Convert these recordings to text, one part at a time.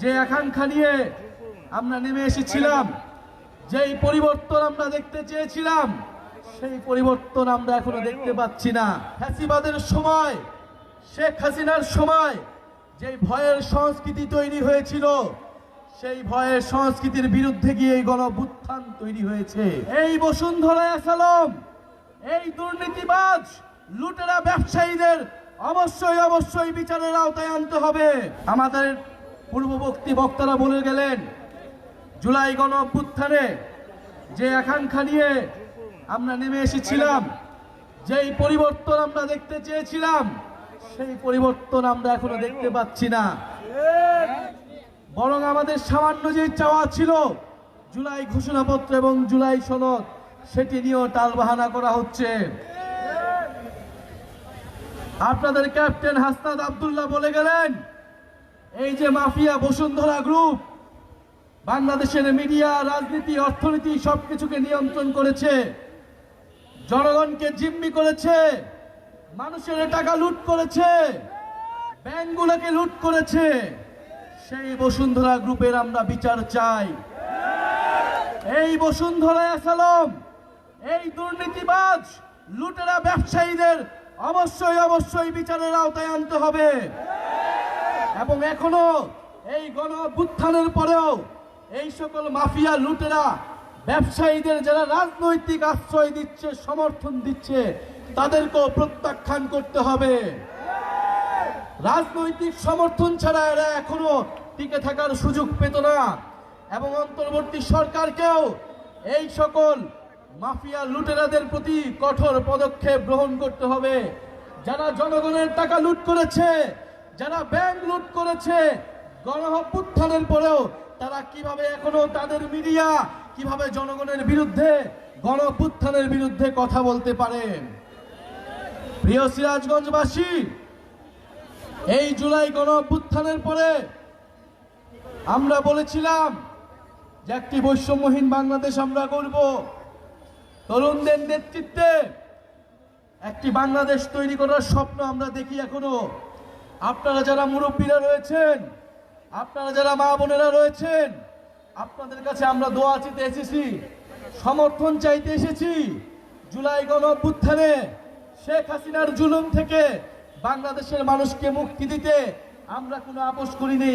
যে আকাঙ্ক্ষা নিয়ে আমরা নেমে এসেছিলাম, যেই পরিবর্তন আমরা দেখতে চেয়েছিলাম, সেই পরিবর্তন আমরা এখনো দেখতে পাচ্ছি না। ফ্যাসিবাদের সময়, শেখ হাসিনার সময় যেই ভয়ের সংস্কৃতি তৈরি হয়েছিল, সেই ভয়ের সংস্কৃতির বিরুদ্ধে গিয়ে এই গণঅভ্যুত্থান তৈরি হয়েছে। এই বসুন্ধরা আসালম, এই দুর্নীতিবাজ লুটেরা ব্যবসায়ীদের অবশ্যই বিচারের আওতায় আনতে হবে। আমাদের পূর্ববর্তী বক্তারা বলে গেলেন, জুলাই গণঅভ্যুত্থানে যে আকাঙ্ক্ষা নিয়ে আমরা নেমে এসেছিলাম, যেই পরিবর্তন আমরা দেখতে চেয়েছিলাম, সেই পরিবর্তন আমরা এখনো দেখতে পাচ্ছি না। বরং আমাদের সামান্য যে চাওয়া ছিল জুলাই ঘোষণাপত্র এবং জুলাই সনদ, সেটি নিয়েও টালবাহানা করা হচ্ছে। আপনাদের ক্যাপ্টেন হাসনাত আব্দুল্লাহ বলে গেলেন, এই যে মাফিয়া বসুন্ধরা গ্রুপ বাংলাদেশের মিডিয়া, রাজনীতি, অর্থনীতি সবকিছুকে নিয়ন্ত্রণ করেছে, জনগণকে জিম্মি করেছে, মানুষের টাকা লুট করেছে, ব্যাংকগুলোকে লুট করেছে। সেই বসুন্ধরা গ্রুপের আমরা বিচার চাই। এই বসুন্ধরা আসালম, এই দুর্নীতিবাজ লুটেরা ব্যবসায়ীদের অবশ্যই বিচারের আওতায় আনতে হবে। এবং এখনো এই গণঅভ্যুত্থানের পরেও এই সকল মাফিয়া লুটেরা ব্যবসায়ীদের যারা রাজনৈতিক আশ্রয় দিচ্ছে, সমর্থন দিচ্ছে, তাদেরকেও প্রত্যাখ্যান করতে হবে। রাজনৈতিক সমর্থন ছাড়া এরা এখনো টিকে থাকার সুযোগ পেত না। এবং অন্তর্বর্তী সরকারকেও এই সকল মাফিয়া লুটেরাদের প্রতি কঠোর পদক্ষেপ গ্রহণ করতে হবে। যারা জনগণের টাকা লুট করেছে, যারা ব্যাংক লুট করেছে, গণঅভ্যুত্থানের পরেও তারা কিভাবে এখনো তাদের মিডিয়া কিভাবে জনগণের বিরুদ্ধে, গণঅভ্যুত্থানের বিরুদ্ধে কথা বলতে পারে। প্রিয় সিরাজগঞ্জবাসী, এই জুলাই গণঅভ্যুত্থানের পরে আমরা বলেছিলাম যে একটি বৈষম্যহীন বাংলাদেশ আমরা করব। তরুণদের নেতৃত্বে একটি বাংলাদেশ তৈরি করার স্বপ্ন আমরা দেখি এখনো। আপনারা যারা মুরব্বীরা রয়েছেন, আপনারা যারা মা বোনেরা রয়েছেন, আপনাদের কাছে আমরা দোয়া চাইতে এসেছি, সমর্থন চাইতে এসেছি। জুলাই গণঅভ্যুত্থানে শেখ হাসিনার জুলুম থেকে বাংলাদেশের মানুষকে মুক্তি দিতে আমরা কোনো আপোষ করিনি।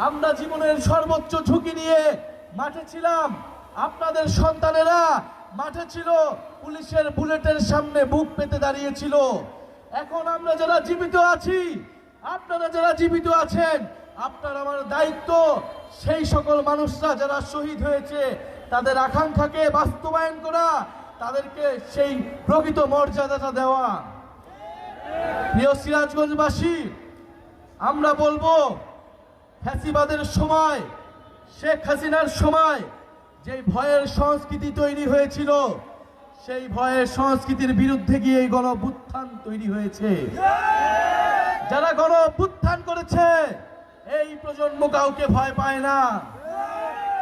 আমরা জীবনের সর্বোচ্চ ঝুঁকি নিয়ে মাঠে ছিলাম। আপনাদের সন্তানেরা মাঠে ছিল, পুলিশের বুলেটের সামনে বুক পেতে দাঁড়িয়েছিল। এখন আমরা যারা জীবিত আছি, আপনারা যারা জীবিত আছেন, আপনার আমার দায়িত্ব সেই সকল মানুষরা যারা শহীদ হয়েছে তাদের আকাঙ্ক্ষাকে বাস্তবায়ন করা, তাদেরকে সেই প্রকৃত মর্যাদাটা দেওয়া। প্রিয় সিরাজগঞ্জবাসী, আমরা বলবো, ফ্যাসিবাদের সময়, শেখ হাসিনার সময় যে ভয়ের সংস্কৃতি তৈরি হয়েছিল, সেই ভয়ের সংস্কৃতির বিরুদ্ধে গিয়ে এই গণঅভ্যুত্থান তৈরি হয়েছে। যারা গণঅভ্যুত্থান করেছে এই প্রজন্ম কাউকে ভয় পায় না।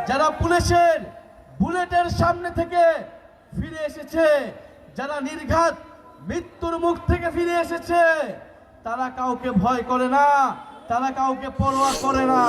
যারা পুলিশের বুলেটের সামনে থেকে ফিরে এসেছে, যারা নির্ঘাত মৃত্যুর মুখ থেকে ফিরে এসেছে, তারা কাউকে ভয় করে না, তারা কাউকে পরোয়া করে না।